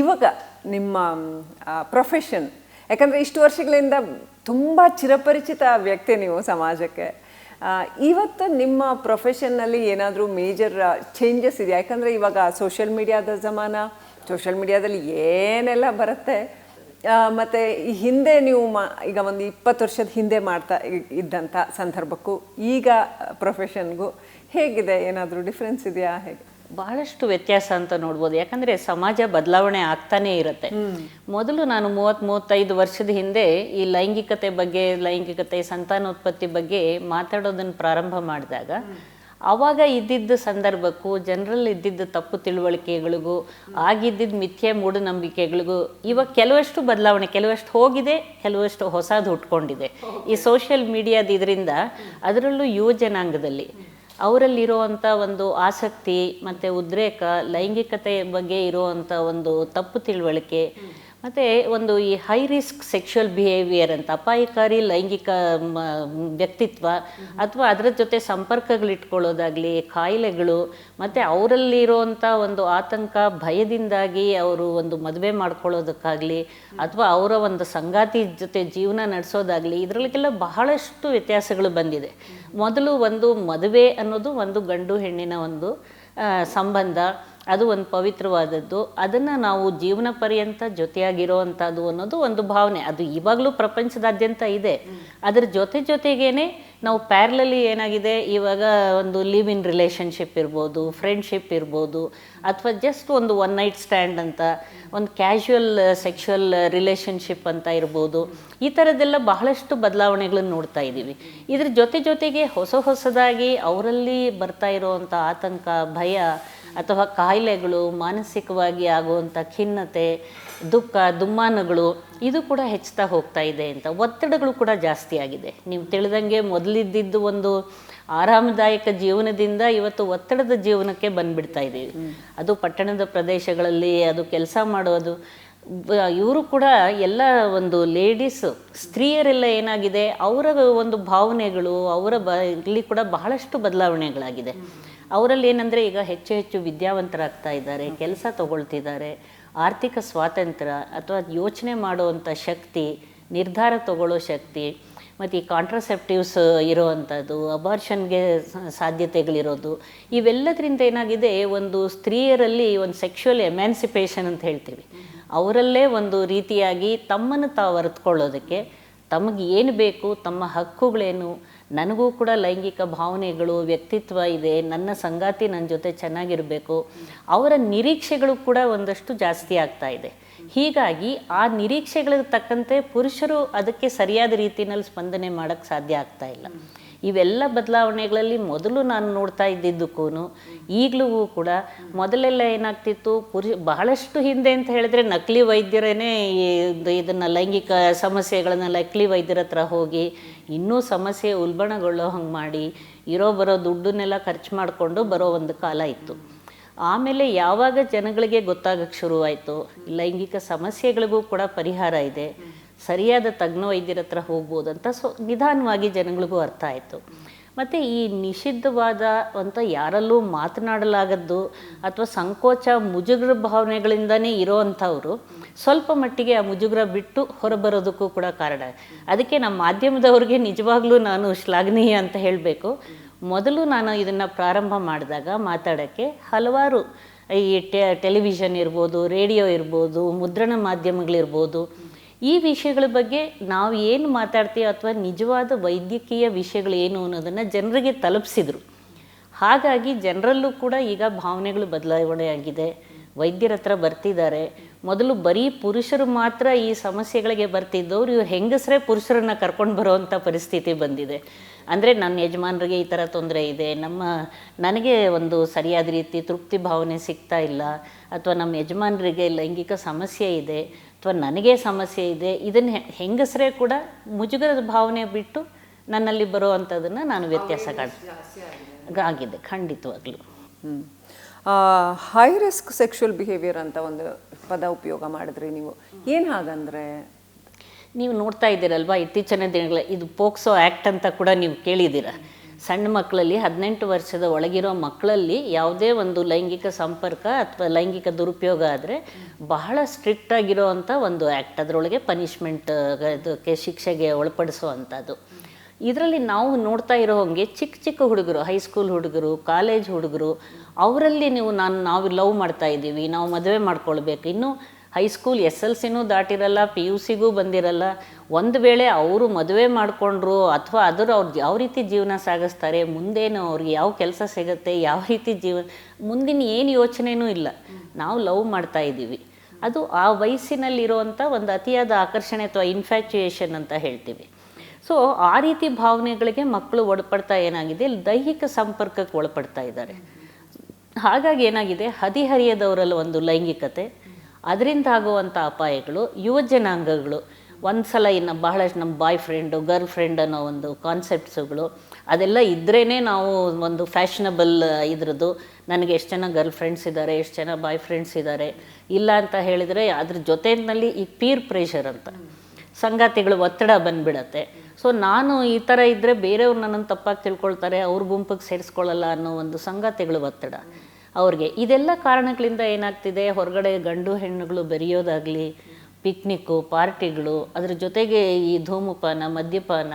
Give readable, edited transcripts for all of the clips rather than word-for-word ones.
ಇವಾಗ ನಿಮ್ಮ ಪ್ರೊಫೆಷನ್, ಯಾಕಂದರೆ ಇಷ್ಟು ವರ್ಷಗಳಿಂದ ತುಂಬ ಚಿರಪರಿಚಿತ ವ್ಯಕ್ತಿ ನೀವು ಸಮಾಜಕ್ಕೆ. ಇವತ್ತು ನಿಮ್ಮ ಪ್ರೊಫೆಷನ್ನಲ್ಲಿ ಏನಾದರೂ ಮೇಜರ್ ಚೇಂಜಸ್ ಇದೆಯಾ? ಯಾಕಂದರೆ ಇವಾಗ ಸೋಷಿಯಲ್ ಮೀಡಿಯಾದ ಜಮಾನ, ಸೋಷಿಯಲ್ ಮೀಡಿಯಾದಲ್ಲಿ ಏನೆಲ್ಲ ಬರುತ್ತೆ. ಮತ್ತು ಈ ಹಿಂದೆ ನೀವು ಈಗ ಒಂದು 20 ವರ್ಷದ ಹಿಂದೆ ಮಾಡ್ತಾ ಇದ್ದಂಥ ಸಂದರ್ಭಕ್ಕೂ ಈಗ ಪ್ರೊಫೆಷನ್ಗೂ ಹೇಗಿದೆ? ಏನಾದರೂ ಡಿಫ್ರೆನ್ಸ್ ಇದೆಯಾ? ಹೇಗೆ? ಬಹಳಷ್ಟು ವ್ಯತ್ಯಾಸ ಅಂತ ನೋಡ್ಬೋದು. ಯಾಕಂದರೆ ಸಮಾಜ ಬದಲಾವಣೆ ಆಗ್ತಾನೇ ಇರುತ್ತೆ. ಮೊದಲು ನಾನು 30-35 ವರ್ಷದ ಹಿಂದೆ ಈ ಲೈಂಗಿಕತೆ ಸಂತಾನೋತ್ಪತ್ತಿ ಬಗ್ಗೆ ಮಾತಾಡೋದನ್ನು ಪ್ರಾರಂಭ ಮಾಡಿದಾಗ ಆವಾಗ ಇದ್ದಿದ್ದ ಸಂದರ್ಭಕ್ಕೂ ಜನರಲ್ಲಿ ಇದ್ದಿದ್ದ ತಪ್ಪು ತಿಳುವಳಿಕೆಗಳಿಗೂ ಆಗಿದ್ದಿದ್ದ ಮಿಥ್ಯೆ ಮೂಢನಂಬಿಕೆಗಳಿಗೂ ಇವಾಗ ಕೆಲವಷ್ಟು ಬದಲಾವಣೆ, ಕೆಲವಷ್ಟು ಹೋಗಿದೆ, ಕೆಲವಷ್ಟು ಹೊಸದು ಹುಟ್ಕೊಂಡಿದೆ. ಈ ಸೋಷಿಯಲ್ ಮೀಡಿಯಾದ ಇದರಿಂದ, ಅದರಲ್ಲೂ ಯುವ ಜನಾಂಗದಲ್ಲಿ ಅವರಲ್ಲಿರುವಂಥ ಒಂದು ಆಸಕ್ತಿ ಮತ್ತು ಉದ್ರೇಕ, ಲೈಂಗಿಕತೆ ಬಗ್ಗೆ ಇರುವಂಥ ಒಂದು ತಪ್ಪು ತಿಳುವಳಿಕೆ, ಮತ್ತು ಒಂದು ಈ ಹೈ ರಿಸ್ಕ್ ಸೆಕ್ಷುವಲ್ ಬಿಹೇವಿಯರ್ ಅಂತ ಅಪಾಯಕಾರಿ ಲೈಂಗಿಕ ವ್ಯಕ್ತಿತ್ವ ಅಥವಾ ಅದರ ಜೊತೆ ಸಂಪರ್ಕಗಳಿಟ್ಕೊಳ್ಳೋದಾಗಲಿ, ಕಾಯಿಲೆಗಳು, ಮತ್ತು ಅವರಲ್ಲಿರುವಂಥ ಒಂದು ಆತಂಕ, ಭಯದಿಂದಾಗಿ ಅವರು ಒಂದು ಮದುವೆ ಮಾಡ್ಕೊಳ್ಳೋದಕ್ಕಾಗಲಿ ಅಥವಾ ಅವರ ಒಂದು ಸಂಗಾತಿ ಜೊತೆ ಜೀವನ ನಡೆಸೋದಾಗಲಿ, ಇದರಲ್ಲಿಗೆಲ್ಲ ಬಹಳಷ್ಟು ವ್ಯತ್ಯಾಸಗಳು ಬಂದಿದೆ. ಮೊದಲು ಒಂದು ಮದುವೆ ಅನ್ನೋದು ಒಂದು ಗಂಡು ಹೆಣ್ಣಿನ ಒಂದು ಸಂಬಂಧ, ಅದು ಒಂದು ಪವಿತ್ರವಾದದ್ದು, ಅದನ್ನು ನಾವು ಜೀವನ ಪರ್ಯಂತ ಜೊತೆಯಾಗಿರೋ ಅಂಥದ್ದು ಅನ್ನೋದು ಒಂದು ಭಾವನೆ. ಅದು ಇವಾಗಲೂ ಪ್ರಪಂಚದಾದ್ಯಂತ ಇದೆ. ಅದರ ಜೊತೆಗೇನೆ ನಾವು ಪ್ಯಾರಲಲಿ ಏನಾಗಿದೆ, ಇವಾಗ ಒಂದು ಲಿವ್ ಇನ್ ರಿಲೇಷನ್ಶಿಪ್ ಇರ್ಬೋದು, ಫ್ರೆಂಡ್ಶಿಪ್ ಇರ್ಬೋದು, ಅಥವಾ ಜಸ್ಟ್ ಒಂದು ಒನ್ ನೈಟ್ ಸ್ಟ್ಯಾಂಡ್ ಅಂತ, ಒಂದು ಕ್ಯಾಶುವಲ್ ಸೆಕ್ಷುವಲ್ ರಿಲೇಷನ್ಶಿಪ್ ಅಂತ ಇರ್ಬೋದು. ಈ ಥರದ್ದೆಲ್ಲ ಬಹಳಷ್ಟು ಬದಲಾವಣೆಗಳನ್ನು ನೋಡ್ತಾ ಇದ್ದೀವಿ. ಇದ್ರ ಜೊತೆಗೆ ಹೊಸದಾಗಿ ಅವರಲ್ಲಿ ಬರ್ತಾ ಇರೋವಂಥ ಆತಂಕ, ಭಯ ಅಥವಾ ಕಾಯಿಲೆಗಳು, ಮಾನಸಿಕವಾಗಿ ಆಗುವಂಥ ಖಿನ್ನತೆ, ದುಃಖ, ದುಮ್ಮಾನಗಳು ಇದು ಕೂಡ ಹೆಚ್ಚುತ್ತಾ ಹೋಗ್ತಾ ಇದೆ ಅಂತ. ಒತ್ತಡಗಳು ಕೂಡ ಜಾಸ್ತಿ ಆಗಿದೆ. ನೀವು ತಿಳಿದಂಗೆ ಮೊದಲಿದ್ದಿದ್ದು ಒಂದು ಆರಾಮದಾಯಕ ಜೀವನದಿಂದ ಇವತ್ತು ಒತ್ತಡದ ಜೀವನಕ್ಕೆ ಬಂದುಬಿಡ್ತಾ ಇದ್ದೀವಿ. ಅದು ಪಟ್ಟಣದ ಪ್ರದೇಶಗಳಲ್ಲಿ ಅದು ಕೆಲಸ ಮಾಡೋದು, ಇವರು ಕೂಡ ಎಲ್ಲ ಒಂದು ಸ್ತ್ರೀಯರೆಲ್ಲ ಏನಾಗಿದೆ, ಅವರ ಒಂದು ಭಾವನೆಗಳು, ಇಲ್ಲಿ ಕೂಡ ಬಹಳಷ್ಟು ಬದಲಾವಣೆಗಳಾಗಿದೆ. ಅವರಲ್ಲಿ ಏನಂದರೆ ಈಗ ಹೆಚ್ಚು ವಿದ್ಯಾವಂತರಾಗ್ತಾ ಇದ್ದಾರೆ, ಕೆಲಸ ತಗೊಳ್ತಿದ್ದಾರೆ, ಆರ್ಥಿಕ ಸ್ವಾತಂತ್ರ್ಯ ಅಥವಾ ಯೋಚನೆ ಮಾಡುವಂಥ ಶಕ್ತಿ, ನಿರ್ಧಾರ ತಗೊಳ್ಳೋ ಶಕ್ತಿ, ಮತ್ತು ಈ ಕಾಂಟ್ರಾಸೆಪ್ಟಿವ್ಸ್ ಇರೋವಂಥದ್ದು, ಅಬಾರ್ಷನ್ಗೆ ಸಾಧ್ಯತೆಗಳಿರೋದು, ಇವೆಲ್ಲದರಿಂದ ಏನಾಗಿದೆ, ಒಂದು ಸ್ತ್ರೀಯರಲ್ಲಿ ಒಂದು ಸೆಕ್ಷುವಲ್ ಎಮ್ಯಾನ್ಸಿಪೇಷನ್ ಅಂತ ಹೇಳ್ತೀವಿ, ಅವರಲ್ಲೇ ಒಂದು ರೀತಿಯಾಗಿ ತಮ್ಮನ್ನು ತಾವು ಅರಿತುಕೊಳ್ಳೋದಕ್ಕೆ, ತಮಗೆ ಏನು ಬೇಕು, ತಮ್ಮ ಹಕ್ಕುಗಳೇನು, ನನಗೂ ಕೂಡ ಲೈಂಗಿಕ ಭಾವನೆಗಳು, ವ್ಯಕ್ತಿತ್ವ ಇದೆ, ನನ್ನ ಸಂಗಾತಿ ನನ್ನ ಜೊತೆ ಚೆನ್ನಾಗಿರಬೇಕು, ಅವರ ನಿರೀಕ್ಷೆಗಳು ಕೂಡ ಒಂದಷ್ಟು ಜಾಸ್ತಿ ಆಗ್ತಾ ಇದೆ. ಹೀಗಾಗಿ ಆ ನಿರೀಕ್ಷೆಗಳಿಗೆ ತಕ್ಕಂತೆ ಪುರುಷರು ಅದಕ್ಕೆ ಸರಿಯಾದ ರೀತಿಯಲ್ಲಿ ಸ್ಪಂದನೆ ಮಾಡೋಕ್ಕೆ ಸಾಧ್ಯ ಆಗ್ತಾ ಇಲ್ಲ. ಇವೆಲ್ಲ ಬದಲಾವಣೆಗಳಲ್ಲಿ ಮೊದಲು ನಾನು ನೋಡ್ತಾ ಇದ್ದಿದ್ದಕ್ಕೂ ಈಗಲೂ ಕೂಡ ಮೊದಲೆಲ್ಲ ಏನಾಗ್ತಿತ್ತು, ಬಹಳಷ್ಟು ಹಿಂದೆ ಅಂತ ಹೇಳಿದ್ರೆ ನಕಲಿ ವೈದ್ಯರೇ ಇದನ್ನು ಲೈಂಗಿಕ ಸಮಸ್ಯೆಗಳನ್ನು ನಕಲಿ ವೈದ್ಯರ ಹತ್ರ ಹೋಗಿ ಇನ್ನೂ ಸಮಸ್ಯೆ ಉಲ್ಬಣಗೊಳ್ಳೋ ಹಂಗೆ ಮಾಡಿ ಬರೋ ದುಡ್ಡನ್ನೆಲ್ಲ ಖರ್ಚು ಮಾಡಿಕೊಂಡು ಬರೋ ಒಂದು ಕಾಲ ಇತ್ತು. ಆಮೇಲೆ ಯಾವಾಗ ಜನಗಳಿಗೆ ಗೊತ್ತಾಗಕ್ಕೆ ಶುರುವಾಯಿತು ಲೈಂಗಿಕ ಸಮಸ್ಯೆಗಳಿಗೂ ಕೂಡ ಪರಿಹಾರ ಇದೆ, ಸರಿಯಾದ ತಜ್ಞ ವೈದ್ಯರ ಹತ್ರ ಹೋಗ್ಬೋದು ಅಂತ ನಿಧಾನವಾಗಿ ಜನಗಳಿಗೂ ಅರ್ಥ ಆಯಿತು. ಮತ್ತು ಈ ನಿಷಿದ್ಧವಾದ ಅಂತ ಯಾರಲ್ಲೂ ಮಾತನಾಡಲಾಗದ್ದು ಅಥವಾ ಸಂಕೋಚ ಮುಜುಗರ ಭಾವನೆಗಳಿಂದನೇ ಇರೋವಂಥವ್ರು ಸ್ವಲ್ಪ ಮಟ್ಟಿಗೆ ಆ ಮುಜುಗರ ಬಿಟ್ಟು ಹೊರಬರೋದಕ್ಕೂ ಕೂಡ ಕಾರಣ. ಅದಕ್ಕೆ ನಮ್ಮ ಮಾಧ್ಯಮದವ್ರಿಗೆ ನಿಜವಾಗ್ಲೂ ನಾನು ಶ್ಲಾಘನೀಯ ಅಂತ ಹೇಳಬೇಕು. ಮೊದಲು ನಾನು ಇದನ್ನು ಪ್ರಾರಂಭ ಮಾಡಿದಾಗ ಮಾತಾಡೋಕ್ಕೆ ಹಲವಾರು ಈ ಟೆಲಿವಿಷನ್ ಇರ್ಬೋದು, ರೇಡಿಯೋ ಇರ್ಬೋದು, ಮುದ್ರಣ ಮಾಧ್ಯಮಗಳಿರ್ಬೋದು, ಈ ವಿಷಯಗಳ ಬಗ್ಗೆ ನಾವು ಏನು ಮಾತಾಡ್ತೀವಿ ಅಥವಾ ನಿಜವಾದ ವೈದ್ಯಕೀಯ ವಿಷಯಗಳು ಏನು ಅನ್ನೋದನ್ನು ಜನರಿಗೆ ತಲುಪಿಸಿದ್ರು. ಹಾಗಾಗಿ ಜನರಲ್ಲೂ ಕೂಡ ಈಗ ಭಾವನೆಗಳು ಬದಲಾವಣೆ ಆಗಿದೆ, ವೈದ್ಯರ ಹತ್ರ ಬರ್ತಿದ್ದಾರೆ. ಮೊದಲು ಬರೀ ಪುರುಷರು ಮಾತ್ರ ಈ ಸಮಸ್ಯೆಗಳಿಗೆ ಬರ್ತಿದ್ದವ್ರು, ಇವ್ರು ಹೆಂಗಸರೇ ಪುರುಷರನ್ನು ಕರ್ಕೊಂಡು ಬರೋವಂಥ ಪರಿಸ್ಥಿತಿ ಬಂದಿದೆ. ಅಂದರೆ ನನ್ನ ಯಜಮಾನರಿಗೆ ಈ ಥರ ತೊಂದರೆ ಇದೆ, ನನಗೆ ಒಂದು ಸರಿಯಾದ ರೀತಿ ತೃಪ್ತಿ ಭಾವನೆ ಸಿಗ್ತಾ ಇಲ್ಲ, ಅಥವಾ ನಮ್ಮ ಯಜಮಾನರಿಗೆ ಲೈಂಗಿಕ ಸಮಸ್ಯೆ ಇದೆ, ಅಥವಾ ನನಗೆ ಸಮಸ್ಯೆ ಇದೆ, ಇದನ್ನು ಹೆಂಗಸರೇ ಕೂಡ ಮುಜುಗರದ ಭಾವನೆ ಬಿಟ್ಟು ನನ್ನಲ್ಲಿ ಬರೋ ಅಂಥದ್ದನ್ನು ನಾನು ವ್ಯತ್ಯಾಸ ಆಗಿದೆ ಖಂಡಿತವಾಗ್ಲೂ. ಹೈ ರಿಸ್ಕ್ ಸೆಕ್ಷುವಲ್ ಬಿಹೇವಿಯರ್ ಅಂತ ಒಂದು ಪದ ಉಪಯೋಗ ಮಾಡಿದ್ರಿ ನೀವು, ಏನು ಹಾಗಂದರೆ? ನೀವು ನೋಡ್ತಾ ಇದ್ದೀರಲ್ವಾ ಇತ್ತೀಚಿನ ದಿನಗಳ ಇದು ಪೋಕ್ಸೋ ಆ್ಯಕ್ಟ್ ಅಂತ ಕೂಡ ನೀವು ಕೇಳಿದ್ದೀರ. ಸಣ್ಣ ಮಕ್ಕಳಲ್ಲಿ 18 ವರ್ಷದ ಒಳಗಿರೋ ಮಕ್ಕಳಲ್ಲಿ ಯಾವುದೇ ಒಂದು ಲೈಂಗಿಕ ಸಂಪರ್ಕ ಅಥವಾ ಲೈಂಗಿಕ ದುರುಪಯೋಗ ಆದರೆ ಬಹಳ ಸ್ಟ್ರಿಕ್ಟ್ ಆಗಿರೋ ಅಂಥ ಒಂದು ಆ್ಯಕ್ಟ್, ಅದರೊಳಗೆ ಪನಿಷ್ಮೆಂಟ್ ಇದಕ್ಕೆ ಶಿಕ್ಷೆಗೆ ಒಳಪಡಿಸೋ ಅಂಥದ್ದು. ಇದರಲ್ಲಿ ನಾವು ನೋಡ್ತಾ ಇರೋ ಹಾಗೆ ಚಿಕ್ಕ ಚಿಕ್ಕ ಹುಡುಗರು, ಹೈಸ್ಕೂಲ್ ಹುಡುಗರು, ಕಾಲೇಜ್ ಹುಡುಗರು, ಅವರಲ್ಲಿ ನಾವು ಲವ್ ಮಾಡ್ತಾ ಇದ್ದೀವಿ, ನಾವು ಮದುವೆ ಮಾಡ್ಕೊಳ್ಬೇಕು, ಇನ್ನೂ ಹೈಸ್ಕೂಲ್ SLCನೂ ದಾಟಿರಲ್ಲ, PUCಗೂ ಬಂದಿರಲ್ಲ. ಒಂದು ವೇಳೆ ಅವರು ಮದುವೆ ಮಾಡಿಕೊಂಡ್ರು ಅಥವಾ ಅವ್ರು ಯಾವ ರೀತಿ ಜೀವನ ಸಾಗಿಸ್ತಾರೆ, ಮುಂದೇನು ಅವ್ರಿಗೆ ಯಾವ ಕೆಲಸ ಸಿಗುತ್ತೆ, ಯಾವ ರೀತಿ ಮುಂದಿನ ಏನು ಯೋಚನೆಯೂ ಇಲ್ಲ, ನಾವು ಲವ್ ಮಾಡ್ತಾ ಇದ್ದೀವಿ. ಅದು ಆ ವಯಸ್ಸಿನಲ್ಲಿರುವಂಥ ಒಂದು ಅತಿಯಾದ ಆಕರ್ಷಣೆ ಅಥವಾ ಇನ್ಫ್ಯಾಚುಯೇಷನ್ ಅಂತ ಹೇಳ್ತೀವಿ. ಸೊ ಆ ರೀತಿ ಭಾವನೆಗಳಿಗೆ ಮಕ್ಕಳು ಒಳಪಡ್ತಾ ಏನಾಗಿದೆ, ದೈಹಿಕ ಸಂಪರ್ಕಕ್ಕೆ ಒಳಪಡ್ತಾ ಇದ್ದಾರೆ. ಹಾಗಾಗಿ ಏನಾಗಿದೆ, ಹದಿಹರಿಯದವರಲ್ಲಿ ಒಂದು ಲೈಂಗಿಕತೆ, ಅದರಿಂದ ಆಗುವಂಥ ಅಪಾಯಗಳು, ಯುವ ಜನಾಂಗಗಳು ಒಂದು ಸಲ ಇನ್ನು ಬಹಳಷ್ಟು ನಮ್ಮ ಬಾಯ್ ಫ್ರೆಂಡು, ಗರ್ಲ್ ಫ್ರೆಂಡ್ ಅನ್ನೋ ಒಂದು ಕಾನ್ಸೆಪ್ಟ್ಸುಗಳು ಅದೆಲ್ಲ ಇದ್ರೇ ನಾವು ಒಂದು ಫ್ಯಾಷನಬಲ್ ಇದ್ರದ್ದು, ನನಗೆ ಎಷ್ಟು ಜನ ಗರ್ಲ್ ಫ್ರೆಂಡ್ಸ್ ಇದ್ದಾರೆ, ಎಷ್ಟು ಜನ ಬಾಯ್ ಫ್ರೆಂಡ್ಸ್ ಇದ್ದಾರೆ, ಇಲ್ಲ ಅಂತ ಹೇಳಿದರೆ ಅದ್ರ ಜೊತೆಯಲ್ಲಿ ಈ ಪೀರ್ ಪ್ರೆಷರ್ ಅಂತ ಸಂಗಾತಿಗಳು ಒತ್ತಡ ಬಂದುಬಿಡತ್ತೆ. ಸೊ ನಾನು ಈ ಥರ ಇದ್ದರೆ ಬೇರೆಯವ್ರು ನನ್ನನ್ನು ತಪ್ಪಾಗಿ ತಿಳ್ಕೊಳ್ತಾರೆ, ಅವ್ರ ಗುಂಪಿಗೆ ಸೇರಿಸ್ಕೊಳ್ಳಲ್ಲ ಅನ್ನೋ ಒಂದು ಸಂಗಾತಿಗಳು ಒತ್ತಡ ಅವ್ರಿಗೆ. ಇದೆಲ್ಲ ಕಾರಣಗಳಿಂದ ಏನಾಗ್ತಿದೆ, ಹೊರಗಡೆ ಗಂಡು ಹೆಣ್ಣುಗಳು ಬೆರೆಯೋದಾಗಲಿ, ಪಿಕ್ನಿಕ್ಕು, ಪಾರ್ಟಿಗಳು, ಅದ್ರ ಜೊತೆಗೆ ಈ ಧೂಮಪಾನ, ಮದ್ಯಪಾನ,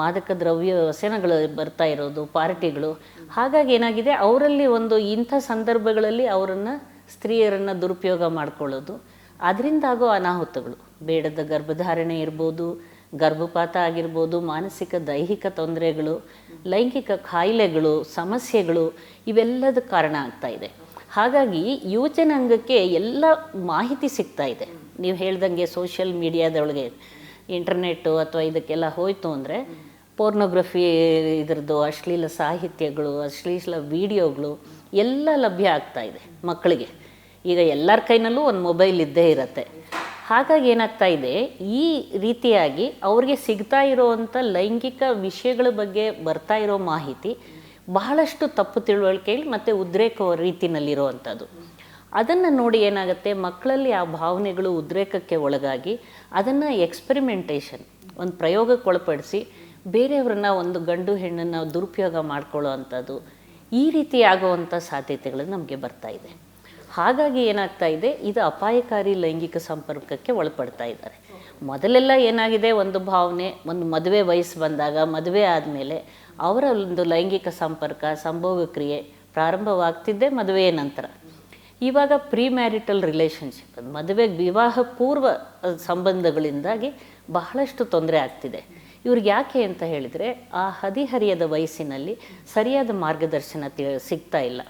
ಮಾದಕ ದ್ರವ್ಯ ವ್ಯಸನಗಳು ಬರ್ತಾ ಇರೋದು, ಪಾರ್ಟಿಗಳು. ಹಾಗಾಗಿ ಏನಾಗಿದೆ, ಅವರಲ್ಲಿ ಒಂದು ಇಂಥ ಸಂದರ್ಭಗಳಲ್ಲಿ ಅವರನ್ನು ಸ್ತ್ರೀಯರನ್ನು ದುರುಪಯೋಗ ಮಾಡ್ಕೊಳ್ಳೋದು, ಅದರಿಂದ ಆಗೋ ಅನಾಹುತಗಳು, ಬೇಡದ ಗರ್ಭಧಾರಣೆ ಇರ್ಬೋದು, ಗರ್ಭಪಾತ ಆಗಿರ್ಬೋದು, ಮಾನಸಿಕ ದೈಹಿಕ ತೊಂದರೆಗಳು, ಲೈಂಗಿಕ ಕಾಯಿಲೆಗಳು, ಸಮಸ್ಯೆಗಳು, ಇವೆಲ್ಲದ ಕಾರಣ ಆಗ್ತಾ ಇದೆ. ಹಾಗಾಗಿ ಯುವ ಜನಾಂಗಕ್ಕೆ ಎಲ್ಲ ಮಾಹಿತಿ ಸಿಗ್ತಾ ಇದೆ. ನೀವು ಹೇಳ್ದಂಗೆ ಸೋಷಿಯಲ್ ಮೀಡಿಯಾದೊಳಗೆ ಇಂಟರ್ನೆಟ್ಟು ಅಥವಾ ಇದಕ್ಕೆಲ್ಲ ಹೋಯಿತು ಅಂದರೆ ಪೋರ್ನೋಗ್ರಫಿ ಇದ್ರದ್ದು ಅಶ್ಲೀಲ ಸಾಹಿತ್ಯಗಳು, ಅಶ್ಲೀಲ ವಿಡಿಯೋಗಳು ಎಲ್ಲ ಲಭ್ಯ ಆಗ್ತಾ ಇದೆ ಮಕ್ಕಳಿಗೆ. ಈಗ ಎಲ್ಲರ ಕೈನಲ್ಲೂ ಒಂದು ಮೊಬೈಲ್ ಇದ್ದೇ ಇರುತ್ತೆ. ಹಾಗಾಗಿ ಏನಾಗ್ತಾ ಇದೆ, ಈ ರೀತಿಯಾಗಿ ಅವ್ರಿಗೆ ಸಿಗ್ತಾ ಇರೋವಂಥ ಲೈಂಗಿಕ ವಿಷಯಗಳ ಬಗ್ಗೆ ಬರ್ತಾ ಇರೋ ಮಾಹಿತಿ ಬಹಳಷ್ಟು ತಪ್ಪು ತಿಳುವಳಿಕೆಯಲ್ಲಿ ಮತ್ತು ಉದ್ರೇಕ ರೀತಿಯಲ್ಲಿರುವಂಥದ್ದು. ಅದನ್ನು ನೋಡಿ ಏನಾಗುತ್ತೆ, ಮಕ್ಕಳಲ್ಲಿ ಆ ಭಾವನೆಗಳು ಉದ್ರೇಕಕ್ಕೆ ಒಳಗಾಗಿ ಅದನ್ನು ಎಕ್ಸ್ಪೆರಿಮೆಂಟೇಷನ್, ಒಂದು ಪ್ರಯೋಗಕ್ಕೆ ಒಳಪಡಿಸಿ ಬೇರೆಯವ್ರನ್ನ ಒಂದು ಗಂಡು ಹೆಣ್ಣನ್ನು ದುರುಪಯೋಗ ಮಾಡ್ಕೊಳ್ಳೋ ಅಂಥದ್ದು, ಈ ರೀತಿ ಆಗುವಂಥ ಸಾಧ್ಯತೆಗಳು ನಮಗೆ ಬರ್ತಾ ಇದೆ. ಹಾಗಾಗಿ ಏನಾಗ್ತಾ ಇದೆ, ಇದು ಅಪಾಯಕಾರಿ ಲೈಂಗಿಕ ಸಂಪರ್ಕಕ್ಕೆ ಒಳಪಡ್ತಾ ಇದ್ದಾರೆ. ಮೊದಲೆಲ್ಲ ಏನಾಗಿದೆ, ಒಂದು ಭಾವನೆ, ಒಂದು ಮದುವೆ ವಯಸ್ಸು ಬಂದಾಗ, ಮದುವೆ ಆದಮೇಲೆ ಅವರ ಒಂದು ಲೈಂಗಿಕ ಸಂಪರ್ಕ, ಸಂಭೋಗ ಕ್ರಿಯೆ ಪ್ರಾರಂಭವಾಗ್ತಿದ್ದೆ ಮದುವೆಯ ನಂತರ. ಇವಾಗ ಪ್ರೀ ಮ್ಯಾರಿಟಲ್ ರಿಲೇಷನ್ಶಿಪ್, ಮದುವೆಗೆ ವಿವಾಹ ಪೂರ್ವ ಸಂಬಂಧಗಳಿಂದಾಗಿ ಬಹಳಷ್ಟು ತೊಂದರೆ ಆಗ್ತಿದೆ. ಇವ್ರಿಗೆ ಯಾಕೆ ಅಂತ ಹೇಳಿದರೆ, ಆ ಹದಿಹರಿಯದ ವಯಸ್ಸಿನಲ್ಲಿ ಸರಿಯಾದ ಮಾರ್ಗದರ್ಶನ ಸಿಗ್ತಾ ಇಲ್ಲ.